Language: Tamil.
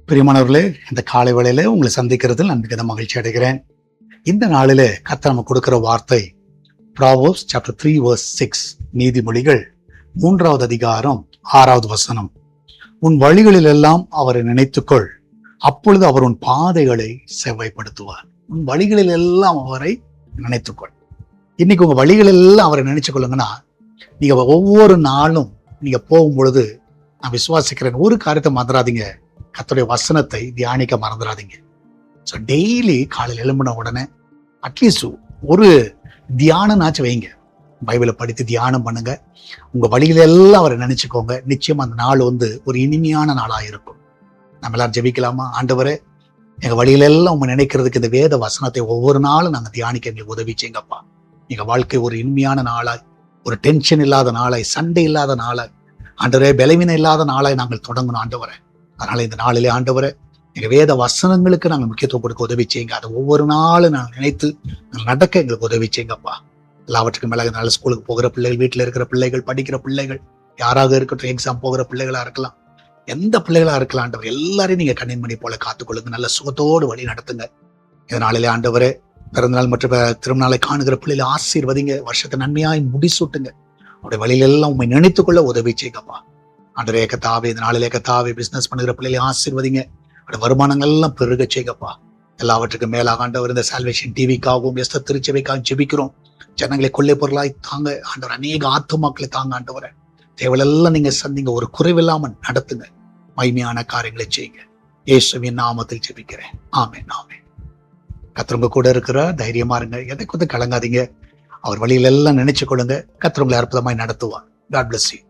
பிரியமானவர்களே, இந்த காலை வேளையில உங்களை சந்திக்கிறதில் நான் மிகுந்த மகிழ்ச்சி அடைகிறேன். இந்த நாளிலே கர்த்தர் நமக்கு கொடுக்கிற வார்த்தை Proverbs chapter 3 verse 6, நீதிமொழிகள் 3வது அதிகாரம் 6வது வசனம். உன் வழிகளில் எல்லாம் அவரை நினைத்துக்கொள், அப்பொழுது அவர் உன் பாதைகளை செவ்வாய்ப்படுத்துவார். உன் வழிகளில் எல்லாம் அவரை நினைத்துக்கொள். இன்னைக்கு உங்க வழிகளில் எல்லாம் அவரை நினைச்சு கொள்ளுங்கன்னா, நீங்க ஒவ்வொரு நாளும் நீங்க போகும் பொழுது நான் விசுவாசிக்கிறேன், ஒரு காரியத்தை மறந்துடாதீங்க, கர்த்தருடைய வசனத்தை தியானிக்க மறந்துடாதீங்க. ஸோ டெய்லி காலையில் எழும்பின உடனே அட்லீஸ்ட் ஒரு தியானம்னாச்சும் வைங்க. பைபிளை படித்து தியானம் பண்ணுங்க. உங்க வழிகளெல்லாம் அவரை நினைச்சுக்கோங்க. நிச்சயம் அந்த நாள் ஒரு இனிமையான நாளாக இருக்கும். நம்ம எல்லாரும் ஜெபிக்கலாமா? ஆண்டவரே, எங்க வழிகளெல்லாம் உங்க நினைக்கிறதுக்கு இந்த வேத வசனத்தை ஒவ்வொரு நாளும் நாங்கள் தியானிக்க எங்களுக்கு உதவி செய்யுங்கப்பா. எங்க வாழ்க்கை ஒரு இனிமையான நாளாய், ஒரு டென்ஷன் இல்லாத நாளாய், சண்டை இல்லாத நாளாய், ஆண்டவரே பலவீனம் இல்லாத நாளாய் நாங்கள் தொடங்கணும் ஆண்டவரே. அதனால இந்த நாளிலே ஆண்டவரை எங்க வேத வசனங்களுக்கு நாங்கள் முக்கியத்துவம் கொடுக்க உதவி செய்யுங்க. அதை ஒவ்வொரு நாளும் நாங்கள் நினைத்து நடக்க எங்களுக்கு உதவி செய்யுங்கப்பா. எல்லாவற்றுக்கும் மேலே நல்ல ஸ்கூலுக்கு போகிற பிள்ளைகள், வீட்டில் இருக்கிற பிள்ளைகள், படிக்கிற பிள்ளைகள், யாராக இருக்கட்டும், எக்ஸாம் போகிற பிள்ளைகளா இருக்கலாம், எந்த பிள்ளைகளா இருக்கலாம் ஆண்டவர், எல்லாரையும் நீங்க கண்ணின் மணி போல காத்துக்கொள்ளுங்க. நல்ல சுகத்தோடு வழி நடத்துங்க. இந்த நாளிலே ஆண்டவரே, பிறந்தநாள் மற்றும் திருநாளை காணுகிற பிள்ளைகளை ஆசீர்வதிங்க. வருஷத்தை நன்மையாய் முடிசூட்டுங்க. அவருடைய வழியிலெல்லாம் உண்மை நினைத்துக்கொள்ள உதவி செய்யுங்கப்பா. ஆண்டவரே கர்த்தாவே, இந்த நாளிலே கர்த்தாவே பிசினஸ் பண்ணுகிற பிள்ளைகளை ஆசீர்வதிங்க. அவருடைய வருமானங்கள் எல்லாம் பெருக செய்யுங்கப்பா. எல்லாவற்றுக்கும் மேலாக ஆண்டவர் இந்த சால்வேஷன் டிவிக்காகவும் எஸ்தர் திருச்சபைக்காகவும் ஜெபிக்கிறோம். ஜனங்களை கொள்ளை பொருளாய் தாங்க ஆண்டவர், அநேக ஆத்துமாக்களை தாங்க ஆண்டவரை. தேவையெல்லாம் நீங்க சந்திங்க, ஒரு குறைவில்லாமல் நடத்துங்க, மகிமையான காரியங்களை செய்யுங்க. இயேசுவின் நாமத்தில் ஜெபிக்கிறேன். ஆமென், ஆமென். கர்த்தர் உங்க கூட இருக்கிற, தைரியமா இருங்க, எதை கலங்காதீங்க. அவர் வழியில எல்லாம் நினைச்சு கொள்ளுங்க. கர்த்தர் உங்களை அற்புதமாய் நடத்துவார். God bless you.